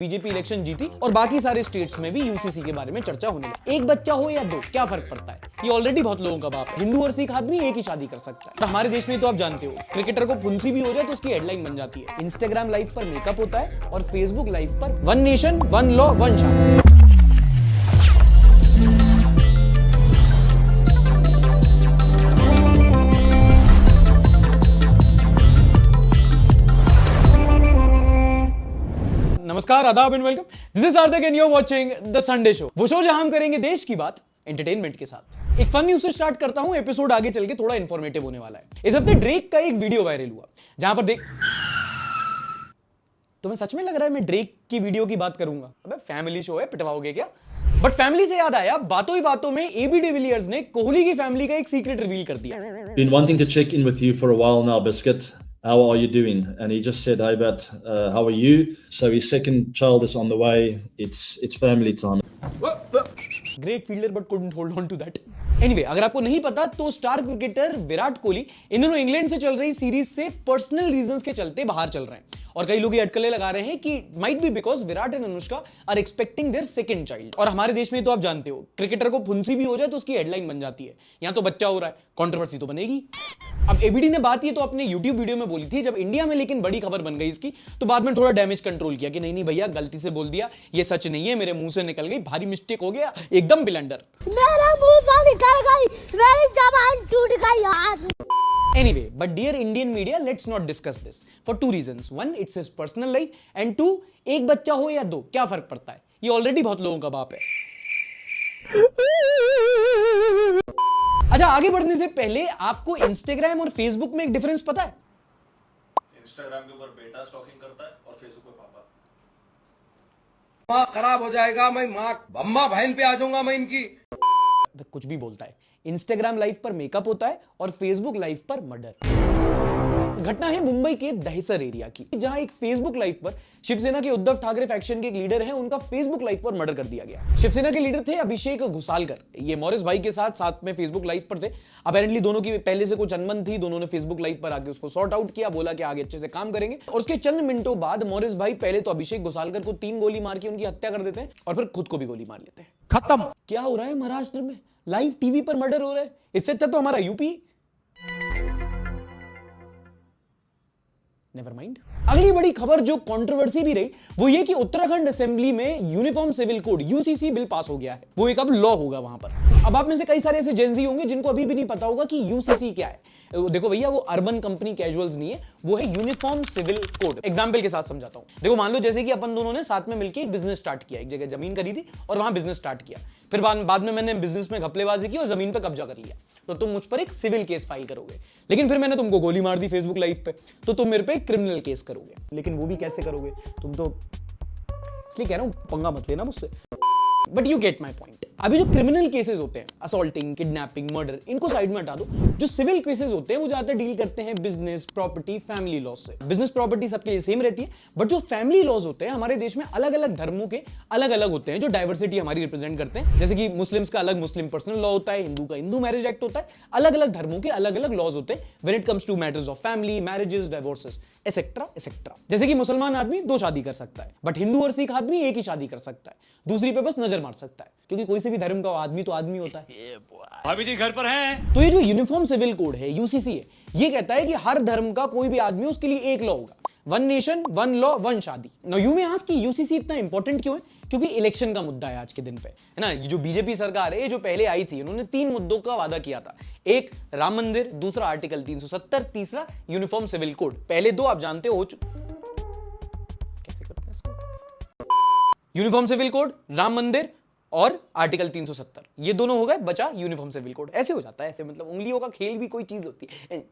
BJP election जीती और बाकी सारे स्टेट्स में भी यूसीसी के बारे में चर्चा होने लगी। एक बच्चा हो या दो, क्या फर्क पड़ता है? ये ऑलरेडी बहुत लोगों का बाप है। हिंदू और सिख आदमी एक ही शादी कर सकता है। और हमारे देश में तो आप जानते हो, क्रिकेटर को फुंसी भी हो जाए तो उसकी हेडलाइन बन जाती है। इंस्टाग्राम लाइव पर मेकअप होता है और फेसबुक लाइव पर one nation one law one शादी। नमस्कार, आदाब and welcome. This is Hardik and you are watching the Sunday show, वो शो जहां हम करेंगे देश की बात एंटरटेनमेंट के साथ। एक फन न्यूज से स्टार्ट करता हूं, एपिसोड आगे चल के थोड़ा इंफॉर्मेटिव होने वाला है। इस हफ्ते ड्रेक का एक वीडियो वायरल हुआ जहां पर तुम्हें सच में लग रहा है मैं ड्रेक की वीडियो की बात करूंगा? अबे फैमिली शो है, पिटवाओगे क्या? बट फैमिली से याद आया, बातों ही बातों में एबी डिविलियर्स ने कोहली की फैमिली का एक सीक्रेट रिवील कर दिया। Been wanting to check in with you for a while now, Biscuit. How are you doing? And he just said, "Hey, but how are you?" So his second child is on the way. It's family time. Great fielder but couldn't hold on to that. Anyway, अगर आपको नहीं पता तो star cricketer Virat Kohli इन दिनों England से चल रही सीरीज से पर्सनल रीजंस के चलते बाहर चल रहे हैं। और कई लोग ये अटकलें लगा रहे हैं कि might be because Virat and Anushka are expecting their second child. और हमारे देश में तो आप जानते हो, क्रिकेटर को फुंसी भी हो जाए तो उसकी हेडलाइन बन जाती है। यहां तो बच्चा हो रहा है, कंट्रोवर्सी तो बनेगी। अब एबीडी ने बात ये तो अपने यूट्यूब वीडियो में बोली थी, जब इंडिया में लेकिन बड़ी खबर बन गई इसकी, तो बाद में थोड़ा डैमेज कंट्रोल किया कि नहीं भैया, गलती से बोल दिया, ये सच नहीं है, मेरे मुंह से निकल गई, भारी मिस्टेक हो गया, एकदम ब्लंडर, मेरा मुंह से निकल गई, मेरी जबान टूट गई यार। Anyway, but dear Indian media, let's not discuss this for two reasons. One, it's his personal life, and two, एक बच्चा हो या दो, क्या फर्क पड़ता है? ये ऑलरेडी बहुत लोगों का बाप है। अच्छा, आगे बढ़ने से पहले आपको इंस्टाग्राम और फेसबुक में एक डिफरेंस पता है? इंस्टाग्राम के ऊपर बेटा स्टॉकिंग करता है और फेसबुक पे पापा। माँ खराब हो जाएगा, मैं माँ अम्मा बहन पे आ जाऊंगा मैं इनकी। कुछ भी बोलता है। इंस्टाग्राम लाइव पर मेकअप होता है और फेसबुक लाइव पर मर्डर। घटना है मुंबई के दहिसर एरिया की, जहां एक फेसबुक लाइव पर शिवसेना के उद्धव ठाकरे फैक्शन के एक लीडर हैं, उनका फेसबुक लाइव पर मर्डर कर दिया गया। शिवसेना के लीडर थे अभिषेक घुसालकर। ये मॉरिस भाई के साथ में फेसबुक लाइव पर थे। अपेरेंटली दोनों की पहले से कुछ अनबन थी, दोनों ने फेसबुक लाइव पर आके उसको सॉर्ट आउट किया, बोला कि आगे अच्छे से काम करेंगे। और उसके चंद मिनटों बाद मॉरिस भाई पहले तो अभिषेक घुसालकर को 3 गोली मार के उनकी हत्या कर देते हैं और फिर खुद को भी गोली मार लेते हैं। खत्म। क्या हो रहा है महाराष्ट्र में? लाइव टीवी पर मर्डर हो रहा है। इससे अच्छा तो हमारा यूपी। Never mind. अगली बड़ी खबर जो कंट्रोवर्सी भी रही, वो ये कि उत्तराखंड असेंबली में uniform civil code UCC bill pass हो गया है। वो एक अब लॉ होगा वहां पर। अब आप में से कई सारे ऐसे जेनजी होंगे जिनको अभी भी नहीं पता होगा कि यूसीसी क्या है। देखो भैया, वो अर्बन कंपनी कैजुअल्स नहीं है, वो है यूनिफॉर्म सिविल कोड। एग्जांपल के साथ समझाता हूं। देखो, मान लो जैसे कि अपन दोनों ने साथ में मिलकर एक बिजनेस स्टार्ट किया, एक जगह जमीन खरीदी और वहां बिजनेस स्टार्ट किया। फिर बाद में मैंने बिजनेस में घपलेबाजी की और जमीन पर कब्जा कर लिया, तो तुम मुझ पर एक सिविल केस फाइल करोगे। लेकिन फिर मैंने तुमको गोली मार दी फेसबुक लाइव पे, तो तुम मेरे पे एक क्रिमिनल केस करोगे। लेकिन वो भी कैसे करोगे? तुम तो, इसलिए कह रहा हूं, पंगा मत लेना मुझसे। But you get my point. अभी जो क्रिमिनल केसेस होते हैं, असॉल्टिंग, किडनैपिंग, मर्डर, इनको साइड में हटा दो। जो सिविल केसेस होते हैं वो ज्यादातर डील करते हैं बिजनेस, प्रॉपर्टी, फैमिली लॉ से। बिजनेस प्रॉपर्टी सबके लिए सेम रहती है, बट जो फैमिली लॉज होते हैं हमारे देश में अलग अलग धर्मों के अलग अलग होते हैं, जो डाइवर्सिटी हमारी रिप्रेजेंट करते हैं। जैसे कि मुस्लिम्स का अलग मुस्लिम पर्सनल लॉ होता है, हिंदू का हिंदू मैरिज एक्ट होता है। अलग अलग धर्मों के अलग अलग लॉज होते हैं when it comes to matters of family, marriages, divorces, etcetera etcetera. जैसे कि मुसलमान आदमी 2 शादी कर सकता है, बट हिंदू और सिख आदमी एक ही शादी कर सकता है, दूसरी पे बस नजर मार सकता है, क्योंकि कोई से भी धर्म का आदमी तो आदमी होता है। भाभी जी घर पर हैं। तो ये जो यूनिफॉर्म सिविल कोड है, यूसीसी है, ये कहता है कि हर धर्म का कोई भी आदमी, उसके लिए एक लॉ होगा, one nation one law one शादी। नाउ यू मे आस्क कि यूसीसी इतना इंपॉर्टेंट क्यों है? क्योंकि इलेक्शन का मुद्दा है आज के दिन पे, है ना। जो बीजेपी सरकार है, जो पहले आई थी, उन्होंने 3 मुद्दों का वादा किया था। एक राम मंदिर, दूसरा आर्टिकल 370, तीसरा यूनिफॉर्म सिविल कोड। पहले 2 आप जानते हो कैसे करते हैं इसको। यूनिफॉर्म सिविल कोड, राम मंदिर और आर्टिकल 370, ये दोनों हो गए, बचा यूनिफॉर्म सिविल कोड। ऐसे हो जाता है, ऐसे मतलब उंगलियों का खेल भी कोई चीज होती है।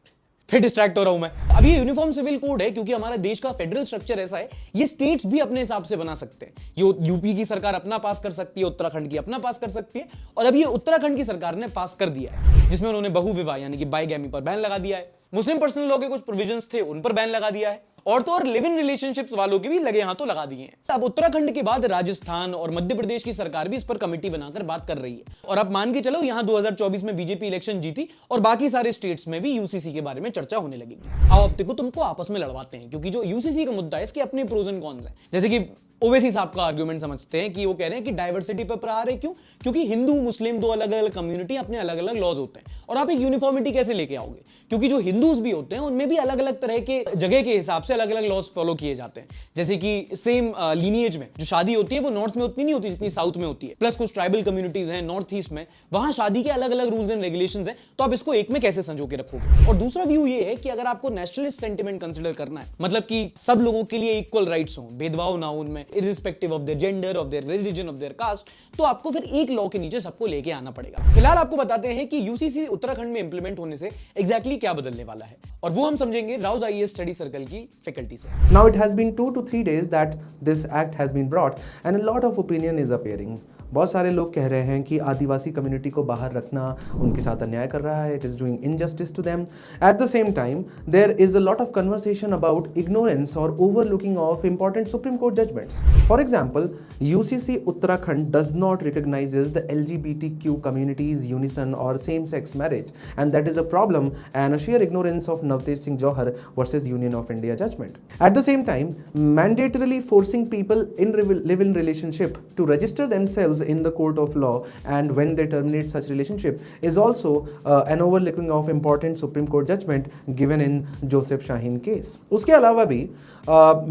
फिर डिस्ट्रैक्ट हो रहा हूं मैं। अब ये यूनिफॉर्म सिविल कोड है क्योंकि हमारा देश का फेडरल स्ट्रक्चर ऐसा है, ये स्टेट्स भी अपने हिसाब से बना सकते हैं। ये यूपी की सरकार अपना पास कर सकती है, उत्तराखंड की अपना पास कर सकती है, और अब ये उत्तराखंड की सरकार ने पास कर दिया है, जिसमें उन्होंने बहुविवाह यानी कि बाइगैमी पर बैन लगा दिया है। मुस्लिम पर्सनल लॉ के कुछ प्रोविजंस थे, उन पर बैन लगा दिया है। और तो और लिव इन रिलेशनशिप्स वालों के भी लगे हाथों लगा दिए हैं। अब उत्तराखंड के बाद राजस्थान और मध्य प्रदेश की सरकार भी इस पर कमेटी बनाकर बात कर रही है। और अब मान के चलो यहां 2024 में बीजेपी इलेक्शन जीती और बाकी सारे स्टेट्स में भी यूसीसी के बारे में चर्चा होने लगेगी। अब देखो तुमको आपस में लड़वाते हैं, क्योंकि जो यूसीसी का मुद्दा है इसके अपने प्रोज एंड कॉन्स हैं। जैसे कि ओवैसी साहब का आर्गुमेंट समझते हैं कि वो कह रहे हैं कि डाइवर्सिटी पर प्रहार है। क्यों? क्योंकि हिंदू मुस्लिम दो अलग अलग कम्युनिटी, अपने अलग अलग लॉज होते हैं और आप एक यूनिफॉर्मिटी कैसे लेके आओगे? क्योंकि जो हिंदूज भी होते हैं उनमें भी अलग अलग तरह के जगह के हिसाब से अलग अलग लॉज फॉलो किए जाते हैं। जैसे कि सेम लीनिएज में जो शादी होती है वो नॉर्थ में उतनी नहीं होती जितनी साउथ में होती है। प्लस कुछ ट्राइबल कम्युनिटीज हैं नॉर्थ ईस्ट में, वहां शादी के अलग अलग रूल्स एंड रेगुलेशंस हैं। तो आप इसको एक में कैसे संजो के रखोगे? और दूसरा व्यू ये है कि अगर आपको नेशनलिस्ट सेंटिमेंट कंसीडर करना है, मतलब कि सब लोगों के लिए इक्वल राइट्स हो, भेदभाव ना हो उनमें, irrespective of their gender, of their religion, of their caste, तो आपको फिर एक लॉ के नीचे सबको लेके आना पड़ेगा। फिलहाल आपको बताते हैं कि यूसीसी उत्तराखंड में इंप्लीमेंट होने से एग्जैक्टली क्या बदलने वाला है, और वो हम समझेंगे राउज आईएएस स्टडी सर्कल की फैकल्टी से। Now it has been 2 to 3 days that this act has been brought and a lot of opinion is appearing. बहुत सारे लोग कह रहे हैं कि आदिवासी कम्युनिटी को बाहर रखना उनके साथ अन्याय कर रहा है, it is doing injustice to them. At the same time there is a lot of conversation about ignorance और overlooking of important supreme court judgments. For example, UCC Uttarakhand does not recognizes the LGBTQ communities unison or same-sex marriage, and that is a problem and a sheer ignorance of Navtej Singh Johar versus Union of India judgment. At the same time, mandatorily forcing people in live-in relationship to register themselves in the court of law and when they terminate such relationship is also an overlooking of important Supreme Court judgment given in Joseph Shaheen case. उसके अलावा भी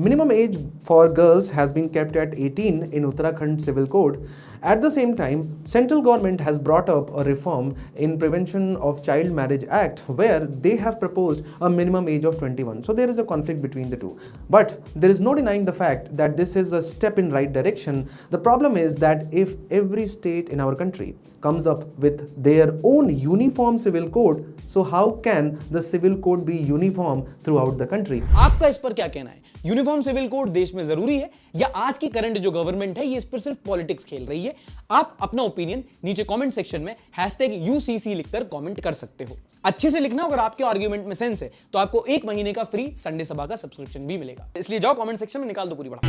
minimum age for girls has been kept at 18 in Uttarakhand Civil Code. At the same time, central government has brought up a reform in Prevention of Child Marriage Act where they have proposed a minimum age of 21. So there is a conflict between the two. But there is no denying the fact that this is a step in right direction. The problem is that if every state in our country comes up with their own uniform civil code, so how can the civil code be uniform throughout the country? आपका इस पर क्या कहना है? Uniform civil code देश में जरूरी है या आज की करंट जो गवर्नमेंट है ये इस पर सिर्फ पॉलिटिक्स खेल रही है? आप अपना ओपिनियन नीचे कमेंट सेक्शन में #UCC लिखकर कमेंट कर सकते हो। अच्छे से लिखना, अगर आपके आर्गुमेंट में सेंस है तो आपको 1 महीने का फ्री संडे सभा का सब्सक्रिप्शन भी मिलेगा। इसलिए जाओ कमेंट सेक्शन में निकाल दो पूरी बड़ा।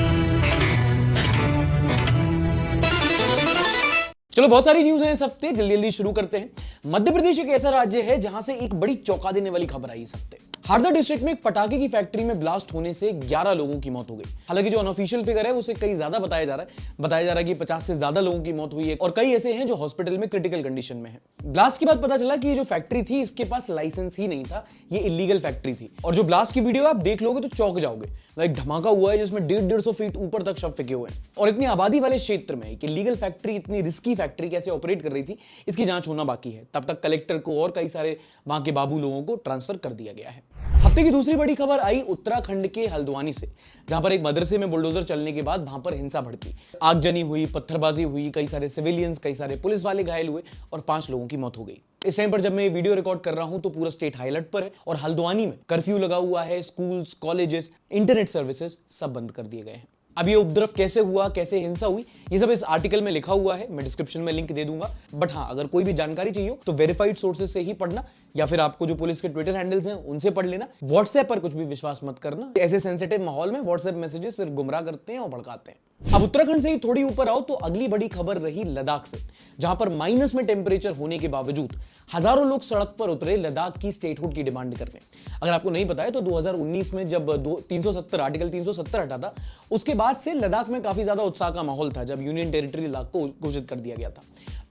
चलो, बहुत सारी न्यूज है इस हफ्ते, जल्दी जल्दी शुरू करते हैं। मध्य प्रदेश एक ऐसा राज्य है जहां से एक बड़ी चौंका देने वाली खबर आई इस हफ्ते। हरदा डिस्ट्रिक्ट में एक पटाखे की फैक्ट्री में ब्लास्ट होने से 11 लोगों की मौत हो गई। हालांकि जो अनऑफिशियल फिगर है उसे कई ज्यादा बताया जा रहा है कि 50 से ज्यादा लोगों की मौत हुई है और कई ऐसे हैं जो हॉस्पिटल में क्रिटिकल कंडीशन में हैं। ब्लास्ट के बाद पता चला कि ये जो फैक्ट्री थी इसके पास लाइसेंस ही नहीं था, ये इलीगल फैक्ट्री थी। और जो ब्लास्ट की वीडियो आप देख लोगे तो चौंक जाओगे। एक धमाका हुआ है जिसमें 150-150 फीट ऊपर तक शव फेंके हुए हैं। और इतनी आबादी वाले क्षेत्र में एक इलीगल फैक्ट्री, इतनी रिस्की फैक्ट्री कैसे ऑपरेट कर रही थी, इसकी जांच होना बाकी है। तब तक कलेक्टर को और कई सारे वहां के बाबू लोगों को ट्रांसफर कर दिया गया है। हफ्ते की दूसरी बड़ी खबर आई उत्तराखंड के हल्द्वानी से, जहां पर एक मदरसे में बुलडोजर चलने के बाद वहां पर हिंसा भड़की, आगजनी हुई, पत्थरबाजी हुई, कई सारे सिविलियंस, कई सारे पुलिस वाले घायल हुए और 5 लोगों की मौत हो गई। इस टाइम पर जब मैं ये वीडियो रिकॉर्ड कर रहा हूं तो पूरा स्टेट हाई अलर्ट पर है और हल्द्वानी में कर्फ्यू लगा हुआ है। स्कूल्स, कॉलेजेस, इंटरनेट सर्विसेज सब बंद कर दिए गए हैं। अब ये उपद्रव कैसे हुआ, कैसे हिंसा हुई, ये सब इस आर्टिकल में लिखा हुआ है, मैं डिस्क्रिप्शन में लिंक दे दूंगा। बट हाँ, अगर कोई भी जानकारी चाहिए हो तो वेरीफाइड सोर्सेज से ही पढ़ना, या फिर आपको जो पुलिस के ट्विटर हैंडल्स हैं उनसे पढ़ लेना। व्हाट्सएप पर कुछ भी विश्वास मत करना, ऐसे सेंसिटिव माहौल में व्हाट्सएप मैसेजेस सिर्फ गुमराह करते हैं और भड़काते हैं। अब उत्तराखंड से ही थोड़ी ऊपर आओ तो अगली बड़ी खबर रही लद्दाख से, जहां पर माइनस में टेम्परेचर होने के बावजूद हजारों लोग सड़क पर उतरे लद्दाख की स्टेटहुड की डिमांड करने। अगर आपको नहीं पता है तो 2019 में जब आर्टिकल 370 हटा था, उसके बाद से लद्दाख में काफी ज्यादा उत्साह का माहौल था जब यूनियन टेरिटरी लद्दाख को घोषित कर दिया गया था।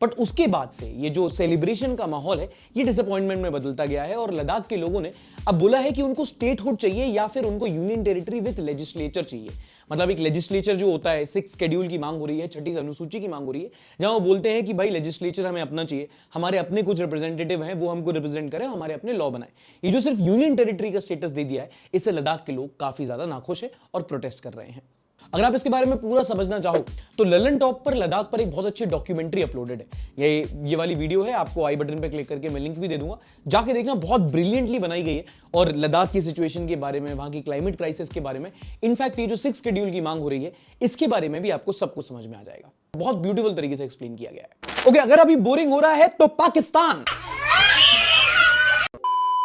बट उसके बाद से ये जो सेलिब्रेशन का माहौल है ये डिसअपॉइंटमेंट में बदलता गया है और लद्दाख के लोगों ने अब बोला है कि उनको स्टेटहुड चाहिए या फिर उनको यूनियन टेरिटरी विद लेजिस्लेचर चाहिए। मतलब एक लेजिस्लेचर जो होता है, 6 शेड्यूल की मांग हो रही है, 6ठी अनुसूची की मांग हो रही है, जहां वो बोलते हैं कि भाई लेजिस्लेचर हमें अपना चाहिए, हमारे अपने कुछ रिप्रेजेंटेटिव हैं, वो हमको रिप्रेजेंट करें, हमारे अपने लॉ बनाए। ये जो सिर्फ यूनियन टेरिटरी का स्टेटस दे दिया है, इससे लद्दाख के लोग काफी ज्यादा नाखुश है और प्रोटेस्ट कर रहे हैं। अगर आप इसके बारे में पूरा समझना चाहो तो ललन टॉप पर लद्दाख पर एक बहुत अच्छी डॉक्यूमेंट्री अपलोडेड है। ये वाली वीडियो है, आपको आई बटन पे क्लिक करके मैं लिंक भी दे दूंगा, जाके देखना। बहुत ब्रिलियंटली बनाई गई है और लद्दाख की सिचुएशन के बारे में, वहां की क्लाइमेट क्राइसिस के बारे में, इनफैक्ट ये जो 6 शेड्यूल की मांग हो रही है इसके बारे में भी आपको सब कुछ समझ में आ जाएगा। बहुत ब्यूटीफुल तरीके से एक्सप्लेन किया गया है। ओके, अगर अभी बोरिंग हो रहा है तो पाकिस्तान,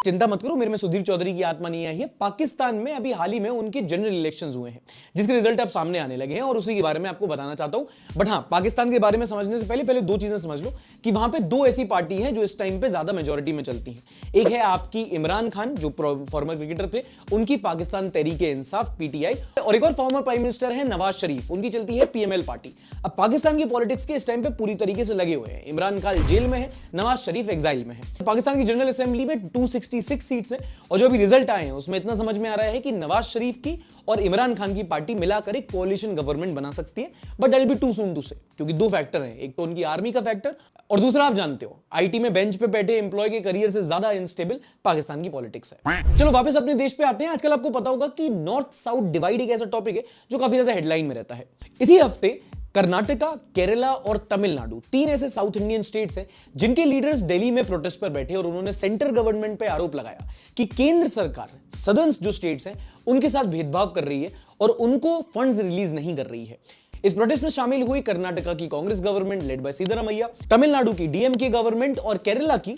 चिंता मत करो, मेरे में सुधीर चौधरी की आत्मा नहीं आई है। पाकिस्तान में अभी हाल ही में उनके जनरल इलेक्शंस हुए हैं जिसके रिजल्ट अब सामने आने लगे हैं और उसी के बारे में आपको बताना चाहता हूं। बट हाँ, पाकिस्तान के बारे में समझने से पहले 2 चीजें समझ लो कि वहां पे 2 ऐसी पार्टी हैं जो इस टाइम पे ज्यादा मेजोरिटी में चलती हैं। एक है आपकी इमरान खान जो फॉर्मर क्रिकेटर थे, उनकी पाकिस्तान तहरीक-ए-इंसाफ PTI, और एक और फॉर्मर प्राइम मिनिस्टर है नवाज शरीफ, उनकी चलती है पीएमएल पार्टी। अब पाकिस्तान की पॉलिटिक्स के इस टाइम पे पूरी तरीके से लगे हुए हैं। इमरान खान जेल में है, नवाज शरीफ एग्जाइल में है। पाकिस्तान की जनरल असेंबली में 266 सीट्स हैं और जो भी रिजल्ट आए हैं उसमें इतना समझ में आ रहा है कि नवाज शरीफ की और इमरान खान की पार्टी मिलाकर एक कोalition गवर्नमेंट बना सकती है, but that will be too soon to say, क्योंकि दो फैक्टर हैं, एक तो उनकी आर्मी का फैक्टर और दूसरा आप जानते हो आईटी में बेंच पे बैठे एम्प्लॉय के करियर से ज्यादा अनस्टेबल पाकिस्तान की पॉलिटिक्स है। चलो वापस अपने देश पे आते हैं। आजकल आपको पता होगा कि नॉर्थ साउथ डिवाइड एक ऐसा टॉपिक है जो काफी ज्यादा हेडलाइन में रहता है। इसी हफ्ते कर्नाटका, केरला और तमिलनाडु, तीन ऐसे साउथ इंडियन स्टेट्स हैं जिनके लीडर्स दिल्ली में प्रोटेस्ट पर बैठे और उन्होंने सेंट्रल गवर्नमेंट पे आरोप लगाया कि केंद्र सरकार सदर्न जो स्टेट्स हैं उनके साथ भेदभाव कर रही है और उनको फंड्स रिलीज नहीं कर रही है। इस प्रोटेस्ट में शामिल हुई कर्नाटका की Congress government led by Siddaramaiah, Tamil Nadu की डीएमके गवर्नमेंट और केरला की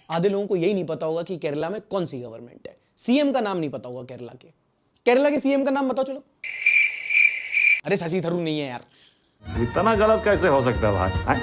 आधे लोगों को यही नहीं पता होगा कि केरला में कौन सी गवर्नमेंट है। सीएम का नाम नहीं पता होगा केरला के सीएम का नाम बताओ चलो। अरे शशि थरूर नहीं है यार। इतना गलत कैसे हो सकता है भाई?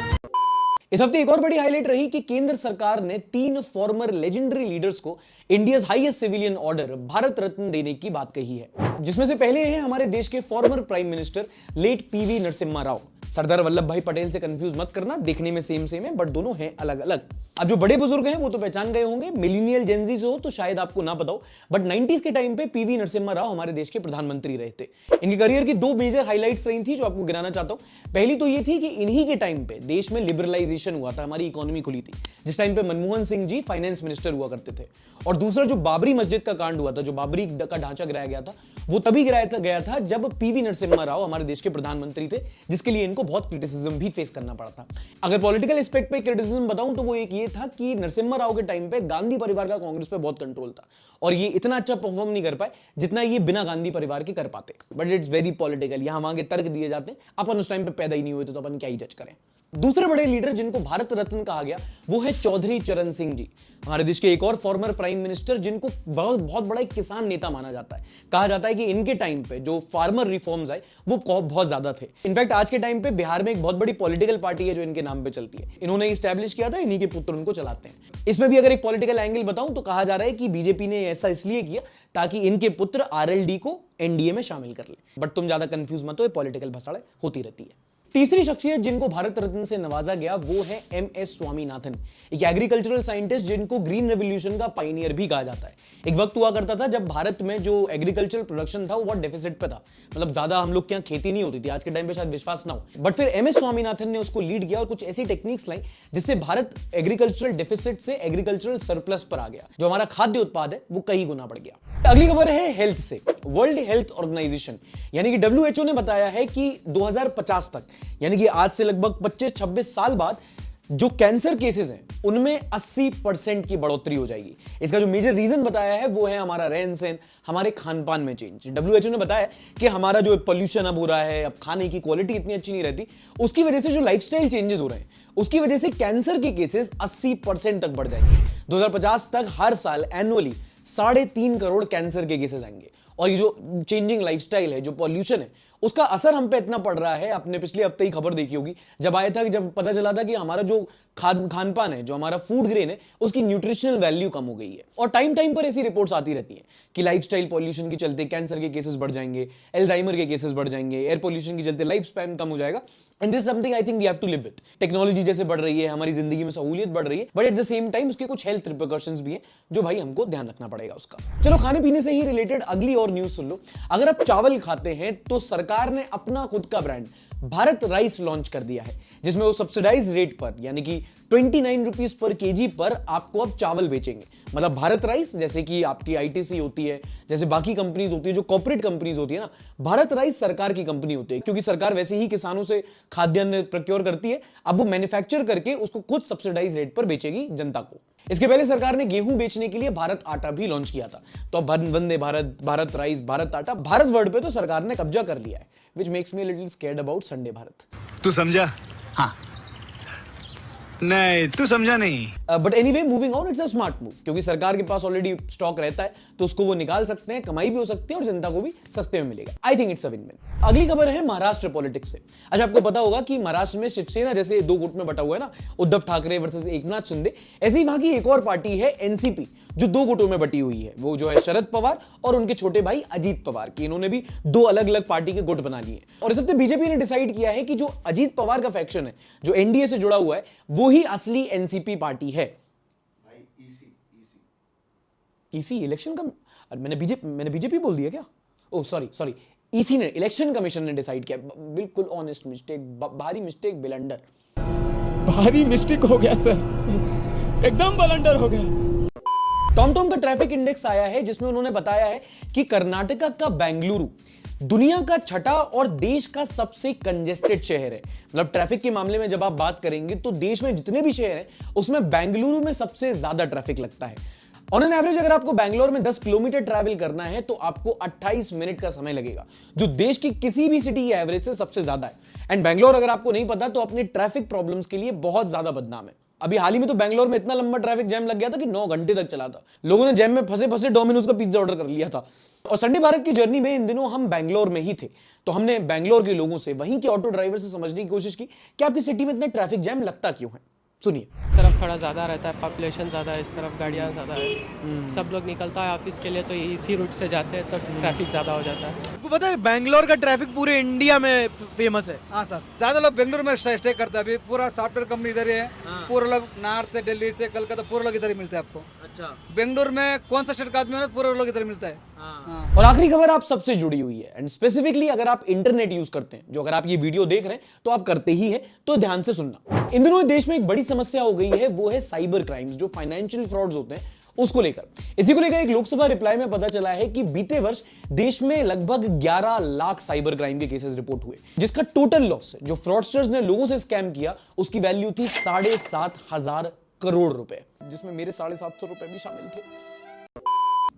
इस हफ्ते एक और बड़ी हाईलाइट रही कि केंद्र सरकार ने 3 फॉर्मर लेजेंडरी लीडर्स को India's highest civilian order Bharat Ratna देने की बात कही है, जिसमें से पहले हैं हमारे देश के former prime minister late PV Narasimha Rao. Sardar Vallabh bhai Patel से कंफ्यूज मत करना, देखने में सेम है बट दोनों हैं अलग अलग। अब जो बड़े बुजुर्ग हैं वो तो पहचान गए होंगे, मिलीनियल जेनजी से हो तो शायद आपको ना पता हो, बट 90s के टाइम पे पीवी नरसिम्हा राव हमारे देश के प्रधानमंत्री रहे थे। इनके करियर की 2 मेजर हाइलाइट्स रही थी जो आपको गिनाना चाहता हूं। पहली तो ये थी कि इन्हीं के टाइम पे देश में लिबरलाइजेशन हुआ था, हमारी इकोनॉमी खुली थी, जिस टाइम पे मनमोहन सिंह जी फाइनेंस मिनिस्टर हुआ करते थे। और दूसरा जो बाबरी मस्जिद का कांड हुआ था, जो बाबरी का ढांचा गिराया गया था, वो तभी गिराया गया था जब पीवी नरसिम्हा राव हमारे देश के प्रधानमंत्री थे, जिसके लिए इनको बहुत क्रिटिसिज्म भी फेस करना पड़ा था। अगर पॉलिटिकल एस्पेक्ट पे क्रिटिसिज्म बताऊं तो वो एक ये था कि नरसिम्हा राव के टाइम पे गांधी परिवार का कांग्रेस पे बहुत कंट्रोल था और ये इतना अच्छा परफॉर्म नहीं कर पाए जितना ये बिना गांधी परिवार के कर पाते। बट इट्स वेरी पॉलिटिकल, यहां वहां के तर्क दिए जाते हैं, अपन उस टाइम पे पैदा ही नहीं हुए थे तो अपन क्या ही जज करें। दूसरे बड़े लीडर जिनको भारत रत्न कहा गया वो है चौधरी चरण सिंह जी, हमारे देश के एक और फॉर्मर प्राइम मिनिस्टर जिनको बहुत बड़ा एक किसान नेता माना जाता है। कहा जाता है कि इनके टाइम पे जो फार्मर रिफॉर्म्स आए वो बहुत ज्यादा थे। इनफैक्ट आज के टाइम पे बिहार में एक बहुत बड़ी पॉलिटिकल पार्टी है जो इनके नाम पे चलती है, इन्होंने इस्टेब्लिश किया था, इन्हीं के पुत्र उनको चलाते हैं। इसमें भी अगर एक पॉलिटिकल एंगल बताऊं तो कहा जा रहा है कि बीजेपी ने ऐसा इसलिए किया ताकि इनके पुत्र आरएलडी को एनडीए में शामिल कर ले। बट तुम ज्यादा कंफ्यूज मत हो, पॉलिटिकल भसाड़ होती रहती है। तीसरी शख्सियत जिनको भारत रत्न से नवाजा गया वो है एमएस स्वामीनाथन, एक एग्रीकल्चरल साइंटिस्ट जिनको ग्रीन रेवोल्यूशन का पायनियर भी कहा जाता है। एक वक्त हुआ करता था जब भारत में जो एग्रीकल्चरल प्रोडक्शन था वो बहुत डेफिसिट पे था, मतलब ज्यादा हम लोग के यहाँ खेती नहीं होती थी। आज के टाइम पे शायद विश्वास ना हो, बट फिर एमएस स्वामीनाथन ने उसको लीड किया और कुछ ऐसी टेक्निक्स लाई जिससे भारत एग्रीकल्चरल डेफिसिट से एग्रीकल्चरल सरप्लस पर आ गया। जो हमारा खाद्य उत्पाद है वो कई गुना बढ़ गया। अगली खबर है हेल्थ से। वर्ल्ड हेल्थ ऑर्गेनाइजेशन यानी कि WHO ने बताया है कि 2050 तक, यानी कि आज से लगभग 25-26 साल बाद, जो कैंसर केसेस हैं उनमें 80% की बढ़ोतरी हो जाएगी। इसका जो मेजर रीजन बताया है वो है हमारा रहन सहन, हमारे खान पान में चेंज। WHO ने बताया कि हमारा जो पोल्यूशन अब हो रहा है, अब खाने की क्वालिटी इतनी अच्छी नहीं रहती, उसकी वजह से जो लाइफस्टाइल चेंजेस हो रहे हैं उसकी वजह से कैंसर के केसेस 80% तक बढ़ जाएंगे। 2050 तक हर साल एनुअली 3.5 करोड़ कैंसर के केसेस आएंगे। और ये जो चेंजिंग लाइफस्टाइल है, जो पॉल्यूशन है, उसका असर हम पे इतना पड़ रहा है। आपने पिछले हफ्ते ही खबर देखी होगी जब आया था कि जब पता चला था कि हमारा जो खान पान है, जो हमारा फूड ग्रेन है, उसकी न्यूट्रिशनल वैल्यू कम हो गई है। और टाइम पर ऐसी रिपोर्ट्स आती रहती हैं कि लाइफस्टाइल पॉल्यूशन के चलते कैंसर के केसेस बढ़ जाएंगे, एल्जाइमर के केसेस बढ़ जाएंगे, एयर पॉल्यूशन के चलते लाइफ स्पैन कम हो जाएगा। And this something I think we have to live with. Technology जैसे बढ़ रही है, हमारी जिंदगी में सहूलियत बढ़ रही है, but at the same time उसके कुछ हेल्थ रिपरकशंस भी हैं जो भाई हमको ध्यान रखना पड़ेगा उसका। चलो खाने पीने से ही रिलेटेड अगली और न्यूज सुन लो। अगर आप चावल खाते हैं तो सरकार ने अपना खुद का ब्रांड भारत राइस लॉन्च कर दिया है, जिसमें वो सब्सिडाइज रेट पर यानी कि 29 रुपीज पर केजी पर आपको अब चावल बेचेंगे। मतलब भारत राइस, जैसे कि आपकी आईटीसी होती है, जैसे बाकी कंपनीज होती है, जो कॉर्पोरेट कंपनीज होती है ना, भारत राइस सरकार की कंपनी होती है, क्योंकि सरकार वैसे ही किसानों से खाद्यान्न प्रोक्योर करती है। अब वो मैन्युफैक्चर करके उसको खुद सब्सिडाइज रेट पर बेचेगी जनता को। इसके पहले सरकार ने गेहूं बेचने के लिए भारत आटा भी लॉन्च किया था। तो अब वंदे भारत, भारत राइस, भारत आटा, भारत वर्ड पे तो सरकार ने कब्जा कर लिया है, which makes me little scared about Sunday Bharat. तू समझा? हाँ नहीं, तू समझा नहीं। But anyway moving on, it's a smart move, क्योंकि सरकार के पास ऑलरेडी स्टॉक रहता है तो उसको वो निकाल सकते हैं, कमाई भी हो सकती है और जनता को भी सस्ते में मिलेगा। I think it's a win win. अगली खबर है महाराष्ट्र पॉलिटिक्स से। अच्छा, आपको पता होगा कि महाराष्ट्र में शिवसेना जैसे 2 गुट में बटा हुआ है ना, उद्धव ठाकरे वर्सेस एकनाथ शिंदे, ऐसे ही वहां की एक और पार्टी है एनसीपी, जो दो गुटों में बटी हुई है, वो जो है शरद पवार और उनके छोटे भाई अजीत पवार की। इन्होंने भी दो अलग अलग पार्टी के गुट बना लिए। और इस हफ्ते बीजेपी ने डिसाइड किया है कि जो अजीत पवार का फैक्शन है, जो एनडीए से जुड़ा हुआ है, वो ही असली एनसीपी पार्टी है। ईसी इलेक्शन का, मैंने बीजेपी बोल दिया क्या? ओह सॉरी, ईसी ने, इलेक्शन कमीशन ने डिसाइड किया। बिल्कुल ऑनेस्ट मिस्टेक, भारी मिस्टेक, ब्लंडर, भारी मिस्टेक हो गया सर, एकदम ब्लंडर हो गया। टॉमटॉम का ट्रैफिक इंडेक्स आया है जिसमें उन्होंने बताया है कि कर्नाटका का बेंगलुरु दुनिया का छठा और देश का सबसे कंजेस्टेड शहर है। मतलब ट्रैफिक के मामले में जब आप बात करेंगे तो देश में जितने भी शहर हैं उसमें बेंगलुरु में सबसे ज्यादा ट्रैफिक लगता है। ऑन एन एवरेज अगर आपको बैंगलोर में 10 किलोमीटर ट्रैवल करना है तो आपको 28 मिनट का समय लगेगा, जो देश की किसी भी सिटी की एवरेज से सबसे ज्यादा है। एंड बैंगलोर, अगर आपको नहीं पता, तो अपने ट्रैफिक प्रॉब्लम्स के लिए बहुत ज्यादा बदनाम है। अभी हाल ही में तो बैंगलोर में इतना लंबा ट्रैफिक जैम लग गया था कि 9 घंटे तक चला था। लोगों ने जैम में फंसे फंसे डोमिनोज का पिज्जा ऑर्डर कर लिया था। और संडे भारत की जर्नी में इन दिनों हम बैंगलोर में ही थे, तो हमने बैंगलोर के लोगों से, वहीं के ऑटो ड्राइवर से समझने की कोशिश की कि आपकी सिटी में इतना ट्रैफिक जैम लगता क्यों है। सुनिए। तरफ थोड़ा ज़्यादा रहता है, पॉपुलेशन ज़्यादा है, इस तरफ गाड़ियाँ ज़्यादा है, सब लोग निकलता है ऑफिस के लिए तो इसी रूट से जाते हैं तो ट्रैफिक ज़्यादा हो जाता है। आपको पता है बैंगलोर का ट्रैफिक पूरे इंडिया में फेमस है। हाँ सर, ज्यादा लोग बेंगलुरु में स्टे करते हैं। अभी पूरा सॉफ्टवेयर कंपनी इधर ही है। पूरे लोग नॉर्थ से, दिल्ली से, कलकत्ता, पूरे लोग इधर ही मिलते हैं आपको। अच्छा, बेंगलुरु में कौन सा स्टेट का आदमी हो, पूरे लोग इधर मिलता है। और आखिरी खबर आप सबसे जुड़ी हुई है, एंड स्पेसिफिकली अगर आप इंटरनेट यूज करते हैं, जो अगर आप ये वीडियो देख रहे हैं तो आप करते ही हैं, तो ध्यान से सुनना। इन दिनों देश में एक बड़ी समस्या हो गई है, वो है साइबर क्राइम्स, जो फाइनेंशियल फ्रॉड्स होते हैं उसको लेकर। इसी को लेकर एक लोकसभा रिप्लाई में पता चला है कि बीते वर्ष देश में लगभग 11 लाख साइबर क्राइम के केसेस रिपोर्ट हुए, जिसका टोटल लॉस जो फ्रॉडस्टर्स ने लोगों से स्कैम किया उसकी वैल्यू थी 7,500 करोड़ रुपए, जिसमें मेरे 750 रुपए भी शामिल थे।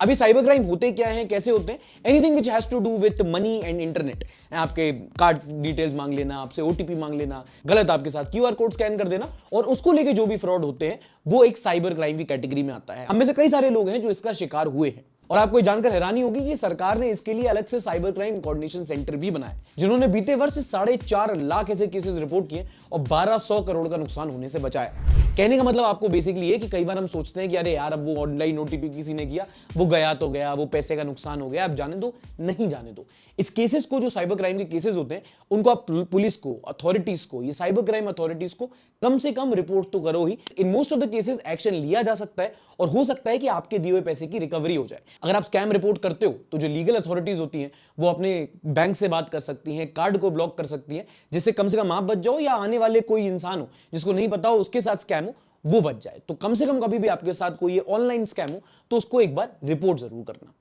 अभी साइबर क्राइम होते क्या हैं, कैसे होते हैं? Anything which has to do with money and internet. आपके कार्ड डिटेल्स मांग लेना, आपसे ओटीपी मांग लेना, गलत आपके साथ क्यूआर कोड स्कैन कर देना, और उसको लेके जो भी फ्रॉड होते हैं वो एक साइबर क्राइम की कैटेगरी में आता है। हम में से कई सारे लोग हैं जो इसका शिकार हुए हैं। और आपको जानकर हैरानी होगी कि सरकार ने इसके लिए अलग से साइबर क्राइम कोऑर्डिनेशन सेंटर भी बनाए, जिन्होंने बीते वर्ष 4.5 लाख ऐसे केसेस रिपोर्ट किए और 1200 करोड़ का नुकसान होने से बचाया। कहने का मतलब आपको बेसिकली है कि कई बार हम सोचते हैं कि अरे यार, अब वो ऑनलाइन ओटीपी किसी ने किया, वो गया तो गया, वो पैसे का नुकसान हो गया, अब जाने दो। नहीं जाने दो। इस केसेस को, जो साइबर क्राइम के केसेस होते हैं, उनको आप पुलिस को, अथॉरिटीज को, ये साइबर क्राइम अथॉरिटीज को कम से कम रिपोर्ट तो करो ही। In most of the cases action लिया जा सकता है और हो सकता है कि आपके दिए हुए पैसे की रिकवरी हो जाए। अगर आप स्कैम रिपोर्ट करते हो तो जो लीगल अथॉरिटीज होती हैं वो अपने बैंक से बात कर सकती हैं, कार्ड को ब्लॉक कर सकती हैं, जिससे कम से कम आप बच जाओ, या आने वाले कोई इंसान हो जिसको नहीं पता हो उसके साथ स्कैम हो वो बच जाए। तो कम से कम कभी भी आपके साथ कोई ऑनलाइन स्कैम हो तो उसको एक बार रिपोर्ट जरूर करना।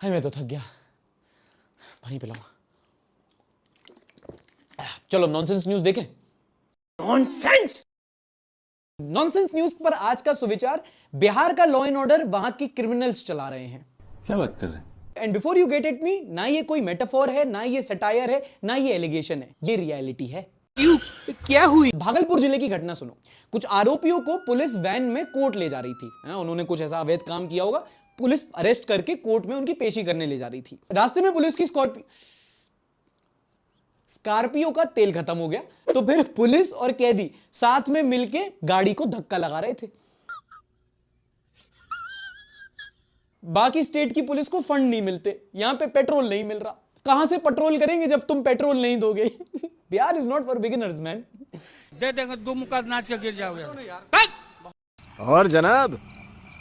हाय, मैं तो थक गया, पानी पिलाओ। चलो नॉनसेंस न्यूज देखें। नॉनसेंस न्यूज पर आज का सुविचार, बिहार का लॉ एंड ऑर्डर वहां की क्रिमिनल्स चला रहे हैं। क्या बात कर रहे हैं? And before you get it me, ना ये कोई मेटाफोर है, ना ये सटायर है, ना ये एलिगेशन है, ये रियलिटी है। क्या हुई? भागलपुर जिले की घटना सुनो। कुछ आरोपियों को पुलिस वैन में कोर्ट ले जा रही थी। उन्होंने कुछ ऐसा अवैध काम किया होगा, पुलिस अरेस्ट करके कोर्ट में उनकी पेशी करने ले जा रही थी। रास्ते में पुलिस की स्कॉर्पियो का तेल खत्म हो गया, तो फिर पुलिस और कैदी साथ में मिलके गाड़ी को धक्का लगा रहे थे। बाकी स्टेट की पुलिस को फंड नहीं मिलते, यहां पे पेट्रोल नहीं मिल रहा। कहां से पेट्रोल करेंगे जब तुम पेट्रोल नहीं दोगे? Bihar is not for beginners man. दे देंगे 2 मुक्का नाच के गिर जाओगे। और जनाब,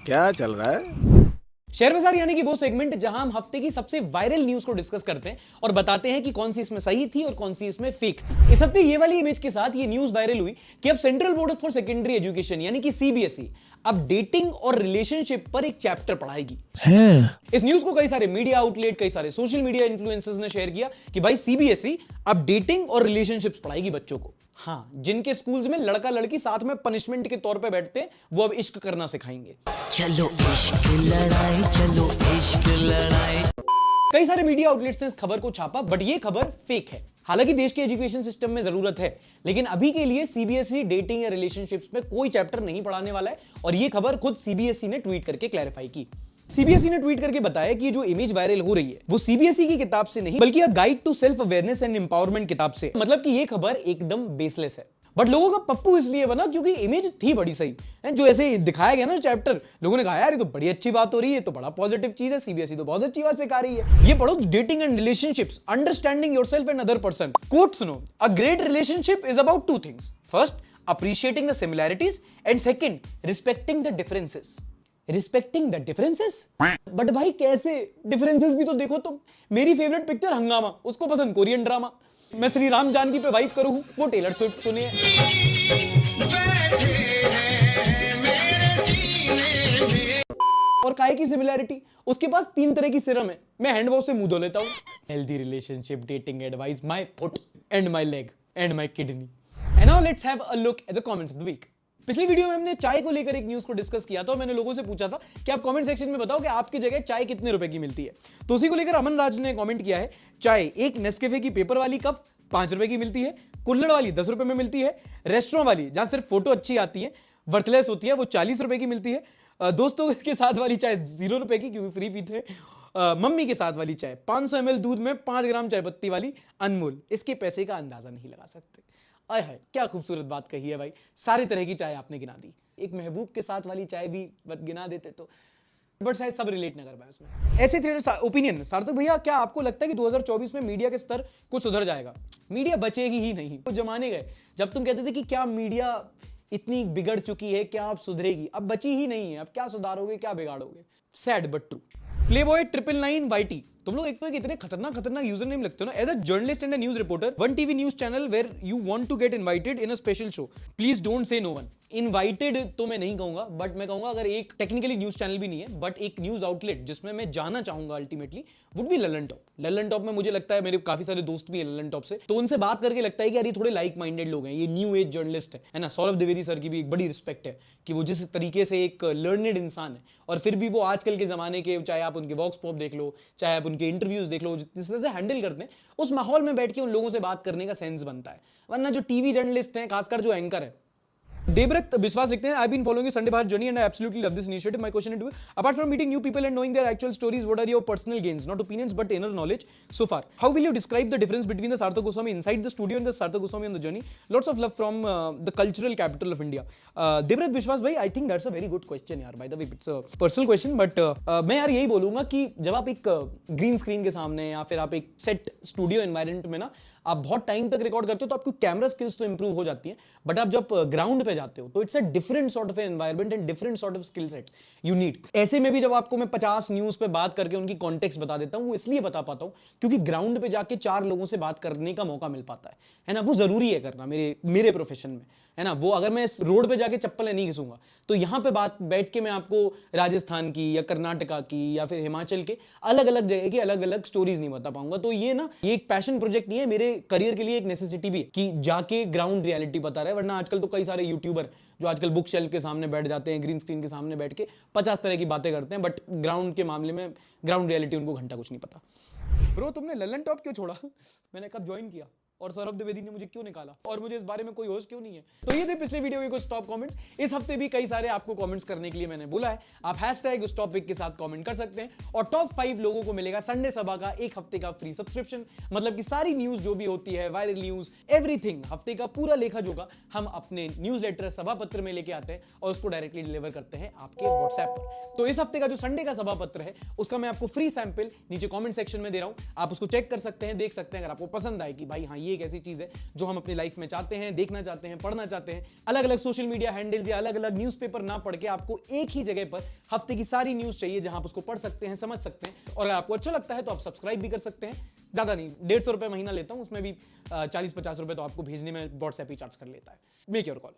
क्या चल रहा है? शेयर बाजार यानी कि वो सेगमेंट जहां हम हफ्ते की सबसे वायरल न्यूज को डिस्कस करते हैं और बताते हैं कि कौन सी इसमें सही थी और कौन सी इसमें फेक थी। इस हफ्ते ये वाली इमेज के साथ ये न्यूज वायरल हुई कि अब central board for secondary education यानी कि सीबीएसई अब डेटिंग और रिलेशनशिप पर एक चैप्टर पढ़ाएगी। इस न्यूज को कई सारे मीडिया आउटलेट, कई सारे सोशल मीडिया इन्फ्लुएंसर्स ने शेयर किया कि भाई सीबीएसई अब डेटिंग और रिलेशनशिप्स पढ़ाएगी बच्चों को। हाँ, जिनके स्कूल्स में लड़का लड़की साथ में पनिशमेंट के तौर पे बैठते हैं, वो अब इश्क करना सिखाएंगे। चलो इश्क लड़ाई, चलो इश्क लड़ाई। कई सारे मीडिया आउटलेट्स ने इस खबर को छापा, बट ये खबर फेक है। हालांकि देश के एजुकेशन सिस्टम में जरूरत है, लेकिन अभी के लिए सीबीएसई डेटिंग या रिलेशनशिप्स में कोई चैप्टर नहीं पढ़ाने वाला है, और ये खबर खुद सीबीएसई ने ट्वीट करके क्लैरिफाई की। सीबीएसई ने ट्वीट करके बताया कि जो इमेज वायरल हो रही है वो सीबीएसई की किताब से नहीं, बल्कि a guide to self awareness and empowerment किताब से। मतलब कि ये खबर एकदम बेसलेस है। बट लोगों का पप्पू इसलिए बना क्योंकि इमेज थी बड़ी सही है। जो ऐसे दिखाया गया ना चैप्टर, लोगों ने कहा यार ये तो बड़ी अच्छी बात हो रही है, तो बड़ा पॉजिटिव चीज है, सीबीएसई तो बहुत अच्छी बात सिखा रही है। ये पढ़ो, dating and relationships, understanding yourself and other person. Quote सुनो, a great relationship is about two things, first appreciating the similarities and second respecting the differences. Respecting the differences? But भाई कैसे डिफरेंसेस भी तो देखो तुम। मेरी फेवरेट पिक्चर हंगामा, उसको पसंद कोरियन ड्रामा। मैं श्री राम जानकी पे वाइब करूं, वो टेलर स्विफ्ट सुनिए। और काहे की सिमिलैरिटी, उसके पास 3 तरह की सीरम है, मैं हैंड वॉश से मुंह धो लेता हूं। Healthy relationship dating advice, my foot and my leg and my kidney. And now let's have a look at the comments of the week. पिछली वीडियो में हमने चाय को लेकर एक न्यूज को डिस्कस किया था और मैंने लोगों से पूछा था कि आप कमेंट सेक्शन में बताओ कि आपकी जगह चाय कितने रुपए की मिलती है। तो उसी को लेकर अमन राज ने कमेंट किया है, चाय एक नेस्कैफे की पेपर वाली कप 5 रुपए की मिलती है, कुल्हड़ वाली 10 रुपए में मिलती है, रेस्टोरेंट वाली जहां सिर्फ फोटो अच्छी आती है, वर्थलेस होती है, वो 40 रुपए की मिलती है, दोस्तों के साथ वाली चाय 0 रुपए की क्योंकि फ्री पीते हैं, मम्मी के साथ वाली चाय 500 ml दूध में 5 ग्राम चाय पत्ती वाली अनमोल, इसके पैसे का अंदाजा नहीं लगा सकते। आय हाय क्या खूबसूरत बात कही है भाई, सारी तरह की चाय आपने गिना दी। एक महबूब के साथ वाली चाय भी गिना देते तो, बट शायद सब रिलेट ना कर पाए उसमें। ऐसे थे ओपिनियन। सार्थक भैया, क्या आपको लगता है कि 2024 में मीडिया के स्तर कुछ सुधर जाएगा? मीडिया बचेगी ही नहीं। तो जमाने गए जब तुम कहते थे कि क्या मीडिया इतनी बिगड़ चुकी है, क्या आप सुधरेगी? अब बची ही नहीं है, अब क्या सुधारोगे, क्या बिगाड़ोगे? Sad but true. Playboy 999 YT, तुम लोग एक तो इतने खतरनाक यूजर नेम लगते हो ना। As a journalist and a news reporter, one TV news channel where you want to get invited in a special show, please don't say no one. Invited तो मैं नहीं कहूंगा, बट मैं कहूंगा अगर एक टेक्निकली न्यूज चैनल भी नहीं है बट एक न्यूज आउटलेट जिसमें मैं जाना चाहूंगा ultimately, would be Lalan top. Lalan top में मुझे लगता है, मेरे काफी सारे दोस्त भी है ललन टॉप से, तो उनसे बात करके लगता है कि यार ये थोड़े लाइक माइंडेड लोग हैं, ये न्यू एज जर्नलिस्ट है ना। सौरभ द्विवेदी सर की भी एक बड़ी रिस्पेक्ट है कि वो जिस तरीके से एक लर्नेड इंसान है, और फिर भी वो आजकल के जमाने के, चाहे आप उनके वॉक्स पॉप देख लो, चाहे आप उनके इंटरव्यूज देख लो, जिस तरह से हैंडल करते हैं, उस माहौल में बैठ के उन लोगों से बात करने का सेंस बनता है। वरना जो टीवी जर्नलिस्ट हैं, खासकर जो एंकर है। देवव्रत विश्वास लिखते हैं, I been following Sunday Bharat journey and I absolutely love this initiative. My question to you, apart from meeting new people and knowing their actual stories, what are your personal gains, not opinions but inner knowledge so far? How will you describe the difference between the Sarthak Goswami inside the studio and the Sarthak Goswami on the journey? Lots of love from the cultural capital of India. Devvrat Vishwas भाई, I think that's a very good question यार, by the way it's a personal question, but मैं यार यही बोलूंगा कि जब आप एक ग्रीन स्क्रीन के सामने या फिर आप एक सेट स्टूडियो एनवायरनमेंट में ना आप बहुत टाइम तक रिकॉर्ड करते हो तो आपकी कैमरा स्किल्स तो इंप्रूव हो जाती हैं, बट आप जब ग्राउंड पे जाते हो तो it's a different sort of environment and different sort of skill set you need. ऐसे में भी जब आपको मैं 50 न्यूज पे बात करके उनकी कॉन्टेक्स्ट बता देता हूं, वो इसलिए बता पाता हूं क्योंकि ग्राउंड पे जाके 4 लोगों से बात करने का मौका मिल पाता है ना। वो जरूरी है करना मेरे प्रोफेशन में, है ना। वो अगर मैं रोड पे जाके चप्पलें नहीं घिसूंगा तो यहाँ पे बैठ के मैं आपको राजस्थान की या कर्नाटका की या फिर हिमाचल के अलग अलग जगह की अलग अलग स्टोरीज नहीं बता पाऊंगा। तो ये ना, ये एक पैशन प्रोजेक्ट नहीं है, मेरे करियर के लिए एक नेसेसिटी भी है कि जाके ग्राउंड रियलिटी बता रहा है। वरना आजकल तो कई सारे यूट्यूबर जो आजकल बुक शेल्फ के सामने बैठ जाते हैं, ग्रीन स्क्रीन के सामने बैठ के 50 तरह की बातें करते हैं, बट ग्राउंड के मामले में, ग्राउंड रियलिटी उनको घंटा कुछ नहीं पता। ब्रो तुमने ललन टॉप क्यों छोड़ा? मैंने कब ज्वाइन किया और सौरभ द्विवेदी ने मुझे क्यों निकाला और मुझे इस बारे में कोई होश क्यों नहीं है? तो ये थे पिछले वीडियो के कुछ टॉप कमेंट्स। इस हफ्ते भी कई सारे आपको कमेंट्स करने के लिए मैंने बोला है, आप हैशटैग उस टॉपिक के साथ कमेंट कर सकते हैं और टॉप 5 लोगों को मिलेगा संडे सभा का 1 हफ्ते का फ्री सब्सक्रिप्शन। मतलब कि सारी न्यूज जो भी होती है, वायरल न्यूज, एवरीथिंग, हफ्ते का पूरा लेखा जोखा हम अपने न्यूज़लेटर सभा पत्र में लेके आते हैं और उसको डायरेक्टली डिलीवर करते हैं आपके व्हाट्सएप पर। तो इस हफ्ते का जो संडे का सभा पत्र है उसका मैं आपको फ्री सैंपल नीचे कॉमेंट सेक्शन में दे रहा हूं, आप उसको चेक कर सकते हैं, देख सकते हैं। अगर आपको पसंद आए कि भाई हाँ ये एक ऐसी चीज है जो हम अपनी लाइफ में चाहते हैं, देखना चाहते हैं, पढ़ना चाहते हैं, अलग अलग सोशल मीडिया हैंडल्स या अलग अलग न्यूज़पेपर ना पढ़ के आपको एक ही जगह पर हफ्ते की सारी न्यूज़ चाहिए जहां आप उसको पढ़ सकते हैं, समझ सकते हैं, और अगर आपको अच्छा लगता है तो आप सब्सक्राइब भी कर सकते हैं। ज़्यादा नहीं, 150 रुपये महीना लेता हूं, उसमें भी 40-50 रुपये तो आपको भेजने में व्हाट्सएप ही चार्ज कर लेता है। Make your call.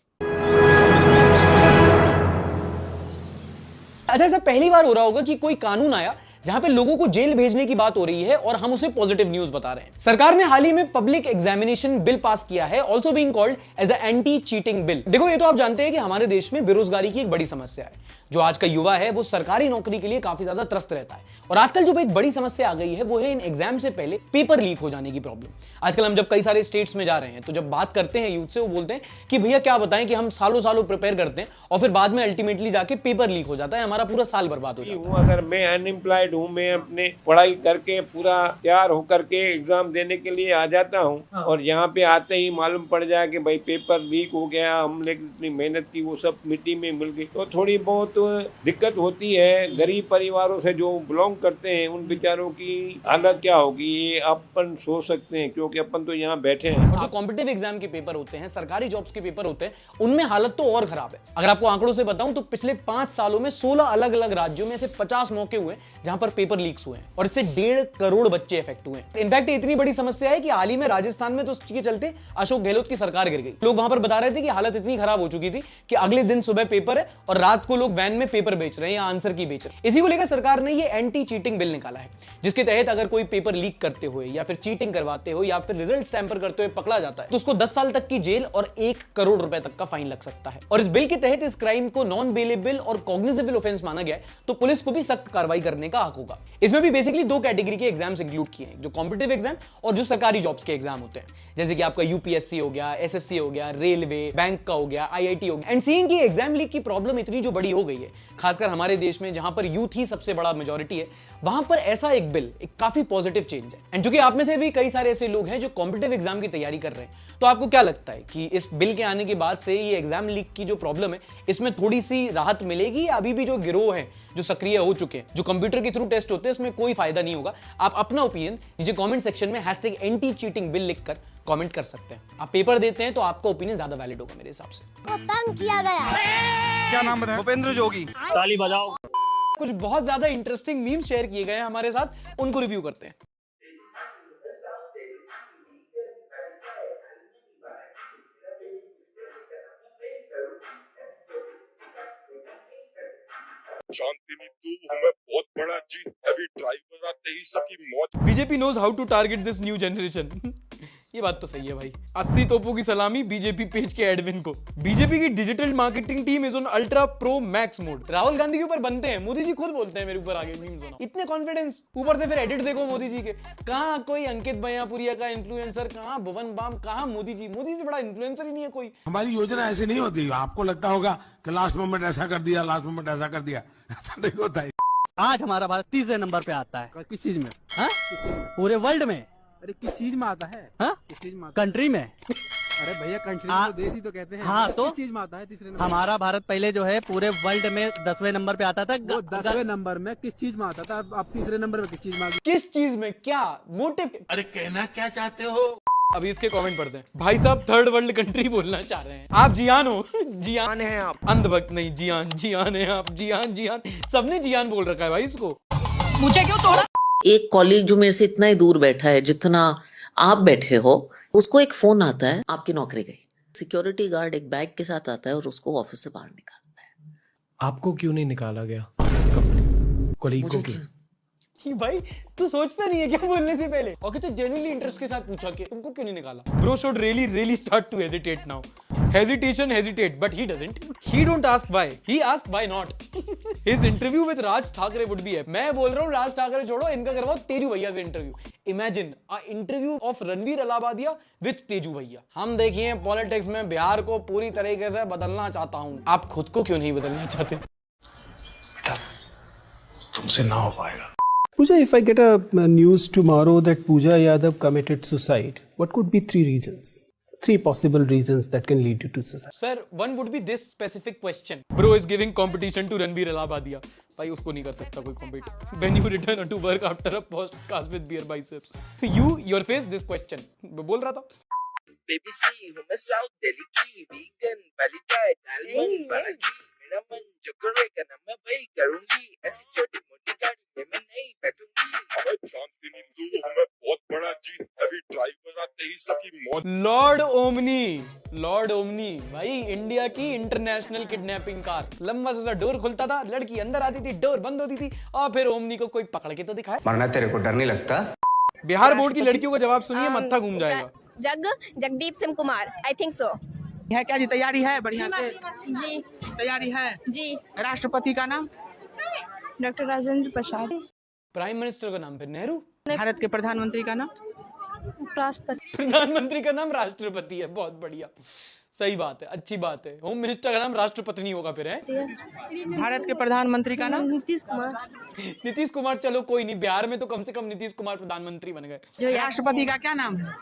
अच्छा, ऐसा पहली बार हो रहा होगा कि कोई कानून आया जहां पे लोगों को जेल भेजने की बात हो रही है और हम उसे पॉजिटिव न्यूज बता रहे हैं। सरकार ने हाल ही में पब्लिक एग्जामिनेशन बिल पास किया है, also being called as a anti cheating bill. देखो, ये तो आप जानते हैं कि हमारे देश में बेरोजगारी की एक बड़ी समस्या है। जो आज का युवा है वो सरकारी नौकरी के लिए काफी ज्यादा त्रस्त रहता है, और आजकल जो एक बड़ी समस्या आ गई है वो है इन एग्जाम से पहले पेपर लीक हो जाने की प्रॉब्लम। आजकल हम जब कई सारे स्टेट्स में जा रहे हैं तो जब बात करते हैं यूथ से, वो बोलते हैं कि भैया क्या बताएं कि हम सालों सालों प्रिपेयर करते हैं और फिर बाद में अल्टीमेटली जाके पेपर लीक हो जाता है, हमारा पूरा साल बर्बाद हो जाता है। अगर मैं अनएम्प्लॉयड सेटिस्फाइड हूँ। मैं अपने पढ़ाई करके पूरा तैयार होकर के एग्जाम देने के लिए आ जाता हूँ और यहाँ पे आते ही मालूम पड़ जाए कि भाई पेपर लीक हो गया, हमने इतनी मेहनत की वो सब मिट्टी में मिल गई, तो थोड़ी बहुत दिक्कत होती है। गरीब परिवारों से जो बिलोंग करते हैं उन बेचारों की हालत क्या होगी ये अपन सोच सकते हैं, क्योंकि अपन तो यहाँ बैठे हैं। और जो कॉम्पिटिटिव एग्जाम के पेपर होते हैं, सरकारी जॉब्स के पेपर होते हैं, उनमें हालत तो और खराब है। अगर आपको आंकड़ों से बताऊं तो पिछले 5 सालों में 16 अलग अलग राज्यों में से 50 मौके हुए जहां पर पेपर लीक्स हुए हैं और इससे 1.5 करोड़ बच्चे इफेक्ट हुए हैं। इनफैक्ट इतनी बड़ी समस्या है कि हाल ही में राजस्थान में तो इसके चलते अशोक गहलोत की सरकार गिर गई। लोग वहां पर बता रहे थे कि हालत इतनी खराब हो चुकी थी कि अगले दिन सुबह पेपर है और रात को लोग वैन में पेपर बेच रहे हैं या आंसर की बेच रहे हैं। इसी को लेकर सरकार ने ये एंटी चीटिंग बिल निकाला है, जिसके तहत अगर कोई पेपर लीक करते हुए या फिर चीटिंग करवाते हो या फिर रिजल्ट टैंपर करते हुए पकड़ा जाता है तो उसको 10 साल तक की जेल और 1 करोड़ रुपए तक का फाइन लग सकता है। और इस बिल के तहत इस क्राइम को नॉन बेलेबल और कॉग्निजेबल ऑफेंस माना गया है, तो पुलिस को भी सख्त कार्रवाई करने का हक होगा। इसमें भी बेसिकली 2 कैटेगरी के एग्जाम्स इंक्लूड किए हैं, जो कॉम्पिटिटिव एग्जाम और जो सरकारी जॉब्स के एग्जाम होते हैं, जैसे कि आपका यूपीएससी हो गया, एसएससी हो गया, रेलवे, बैंक का हो गया, आईआईटी हो गया। एंड सीइंग की एग्जाम लीक की प्रॉब्लम इतनी जो बड़ी हो गई है, खासकर हमारे देश में जहां पर यूथ ही सबसे बड़ा मेजॉरिटी है, वहां पर ऐसा एक बिल एक काफी पॉजिटिव चेंज है। एंड चूंकि आप में से भी कई सारे ऐसे लोग हैं जो कॉम्पिटिटिव एग्जाम की तैयारी कर रहे हैं, तो आपको क्या लगता है कि इस बिल के आने के बाद से ये एग्जाम लीक की जो प्रॉब्लम है इसमें थोड़ी सी राहत मिलेगी या अभी भी जो गिरोह है जो सक्रिय हो चुके हैं, जो कंप्यूटर के थ्रू टेस्ट होते हैं, उसमें कोई फायदा नहीं होगा? आप अपना ओपिनियन नीचे कमेंट सेक्शन में #anti-cheating-bill लिखकर कमेंट कर सकते हैं। आप पेपर देते हैं तो आपका ओपिनियन ज्यादा वैलिड होगा मेरे हिसाब से। को तंग किया गया। क्या नाम बताया? भूपेंद्र जोगी। ताली बजाओ। कुछ बहुत ज्यादा इंटरेस्टिंग मीम्स शेयर किए गए हैं हमारे साथ, उनको रिव्यू करते हैं। शांतिनी तू हमें बहुत बड़ा जी हैवी ड्राइवर आते ही सबकी मौत। BJP knows how to target this new generation. ये बात तो सही है भाई। 80 तोपों की सलामी बीजेपी पेज के एडमिन को। बीजेपी की digital marketing team is on ultra pro max mode. Rahul Gandhi के ऊपर बनते हैं, मोदी जी खुद बोलते हैं मेरे ऊपर आगे मीम्स बना। इतने कॉन्फिडेंस, ऊपर से फिर एडिट देखो मोदी जी के। कहां कोई अंकित भैयापुरिया का इन्फ्लुएंसर, कहां भुवन बाम, कहां मोदी जी। मोदी से बड़ा इन्फ्लुएंसर ही नहीं है कोई। हमारी योजना ऐसी नहीं होती, आपको लगता होगा कि लास्ट मोमेंट ऐसा कर दिया, लास्ट मोमेंट ऐसा कर दिया, ऐसा नहीं होता है। आज हमारा भारत 3रे नंबर पे आता है। किस चीज में? पूरे वर्ल्ड में। अरे किस चीज में आता है? किस चीज में? कंट्री में। अरे भैया कंट्री में देश ही तो कहते हैं। हाँ, तो किस चीज में आता है 3रे नंबर? हमारा भारत पहले जो है पूरे वर्ल्ड में 10वें नंबर पे आता था। 10वें नंबर में किस चीज में आता था? अब 3रे नंबर में किस चीज में आ गया? किस चीज में? क्या मोटिव? अरे कहना क्या चाहते हो? अभी इसके कमेंट पढ़ते हैं। भाई साहब थर्ड वर्ल्ड कंट्री बोलना चाह रहे हैं। आप जियान हो। जियान है आप, अंधभक्त नहीं। जियान है आप। जियान सबने जियान बोल रखा है भाई इसको। मुझे क्यों तोड़ा? एक कॉलीग जो मेरे से इतना ही दूर बैठा है जितना आप बैठे हो, उसको एक फोन आता है, आपकी नौकरी गई। सिक्योरिटी गार्ड एक बैग के साथ आता है और उसको ऑफिस से बाहर निकालता है। आपको क्यों नहीं निकाला गया कंपनी कॉलीग को? क्यों? भाई तू सोचता नहीं है क्या बोलने से पहले? ओके तो जेन्युइनली इंटरेस्ट के साथ पूछा कि तुमको क्यों नहीं निकाला? Bro should really start to hesitate now. Hesitate but he doesn't. He don't ask why, he ask why not. His interview with Raj Thackeray would be है। मैं बोल रहा हूँ राज ठाकरे छोड़ो, इनका करवाओ तेजू भैया से interview. Imagine a interview of Ranveer Allahbadia with Teju भैया। हम देखिए पॉलिटिक्स में बिहार को पूरी तरीके से बदलना चाहता हूँ, आप खुद को क्यों नहीं बदलना चाहते? तुमसे ना हो पाएगा। Pooja, if I get a news tomorrow that Pooja Yadav committed suicide, what could be 3 reasons? 3 possible reasons that can lead you to suicide. Sir, one would be this specific question. Bro is giving competition to Ranveer Alahabadia. भाई उसको नहीं कर सकता कोई compete. When you return to work after a podcast with bare biceps. Your face this question. बोल रहा था. Baby C, हूँ मैं South Delhi की, vegan, belly diet, almond, Balaji, मेरा मन जो करेगा ना मैं वही करूँगी, ऐसी छोटी मोटी गाड़ी में मैं नहीं बैठूंगी। अबे शांतिनी तू हमें बहुत बड़ा जी हैवी ड्राइवर आते ही सबकी मौत। लॉर्ड ओमनी भाई इंडिया की इंटरनेशनल किडनैपिंग कार। लंबा सा डोर खुलता था, लड़की अंदर आती थी, डोर बंद होती थी और फिर ओमनी को कोई पकड़ के तो दिखाए। मरना तेरे को डर नहीं लगता? बिहार बोर्ड की लड़कियों का जवाब सुनिए, मत्था घूम जाएगा। Jagdeep Singh Kumar, I think so. है क्या जी? तैयारी है बढ़िया से? जी तैयारी है जी। राष्ट्रपति का नाम? Doctor Rajendra Prasad. Prime minister का नाम फिर नेहरू। भारत के प्रधानमंत्री का नाम? राष्ट्रपति। प्रधानमंत्री का नाम राष्ट्रपति है। बहुत बढ़िया। सही बात है, अच्छी बात है। होम मिनिस्टर का नाम राष्ट्रपति होगा फिर, है? भारत के प्रधानमंत्री का नाम नीतीश कुमार। नीतीश कुमार, चलो कोई नहीं, बिहार में तो कम से कम नीतीश कुमार प्रधानमंत्री बन गए। जो राष्ट्रपति का क्या नाम है?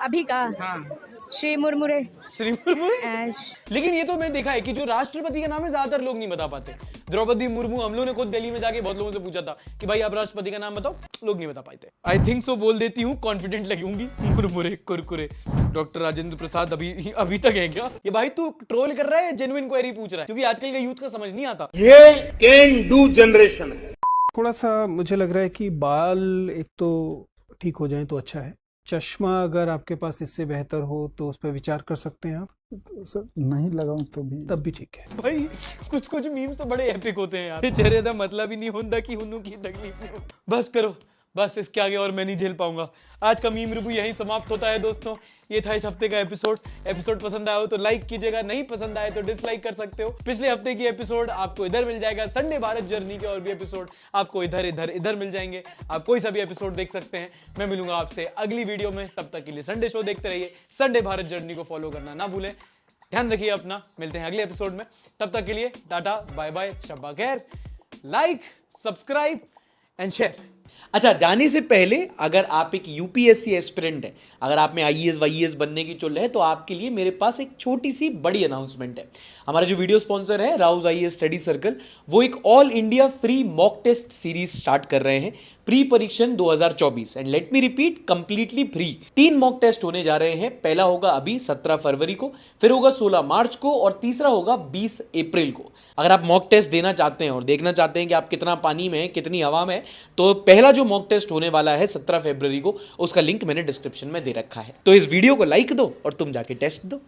अभी का हाँ श्री मुर्मुरे। श्री मुर्मू। लेकिन ये तो मैं देखा है कि जो राष्ट्रपति का नाम है ज्यादातर लोग नहीं बता पाते। द्रौपदी मुर्मू, हम लोगों ने खुद दिल्ली में जाके बहुत लोगों से पूछा था कि भाई आप राष्ट्रपति का नाम बताओ, लोग नहीं बता पाते। आई थिंक सो बोल देती हूँ, कॉन्फिडेंट लगूंगी। मुरमुरे कुरकुरे। डॉक्टर राजेंद्र प्रसाद अभी तक है क्या? ये भाई तू ट्रोल कर रहा है, जेन्युइन क्वेरी पूछ रहा है? क्योंकि आजकल का यूथ का समझ नहीं आता। ये कैन डू जनरेशन है। थोड़ा सा मुझे लग रहा है कि बाल एक तो ठीक हो जाए तो अच्छा है। चश्मा अगर आपके पास इससे बेहतर हो तो उस पर विचार कर सकते हैं आप। तो सर नहीं लगाऊं तो भी तब भी ठीक है। भाई कुछ मीम्स तो बड़े एपिक होते हैं यार। चेहरे का मतलब ही नहीं होता कि हुन्नू की तकलीफ नहीं हो। बस करो, बस इसके आगे और मैं नहीं झेल पाऊंगा। आज का मीम रिव्यू यहीं समाप्त होता है दोस्तों। ये था इस हफ्ते का एपिसोड पसंद आया हो तो लाइक कीजिएगा, नहीं पसंद आए तो डिसलाइक कर सकते हो। पिछले हफ्ते की एपिसोड आपको इधर मिल जाएगा, संडे भारत जर्नी के और भी एपिसोड आपको इधर मिल जाएंगे। आप कोई सा भी एपिसोड देख सकते हैं। मैं मिलूंगा आपसे अगली वीडियो में, तब तक के लिए संडे शो देखते रहिए। संडे भारत जर्नी को फॉलो करना ना भूलें। ध्यान रखिए अपना, मिलते हैं अगले एपिसोड में। तब तक के लिए टाटा बाय बाय, शब्बा खैर। Like, subscribe and share. अच्छा, जाने से पहले अगर आप एक यूपीएससी एस्पिरेंट है, अगर आप में आईएएस वाईएएस बनने की चुल है, तो आपके लिए मेरे पास एक छोटी सी बड़ी अनाउंसमेंट है। हमारा जो वीडियो स्पॉन्सर है राउज आईएएस स्टडी सर्कल, वो एक all India free mock test series start कर रहे हैं, प्री परीक्षण 2024। And let me repeat, completely free. 3 mock test होने जा रहे हैं। पहला होगा अभी 17 फरवरी को, फिर होगा 16 मार्च को और तीसरा होगा 20 अप्रैल को। अगर आप मॉक टेस्ट देना चाहते हैं और देखना चाहते हैं कि आप कितना पानी में हैं, कितनी हवा में, तो पहला जो मॉक टेस्ट होने वाला है 17 फरवरी को, उसका लिंक मैंने डिस्क्रिप्शन में दे रखा है। तो इस वीडियो को लाइक दो और तुम जाके टेस्ट दो।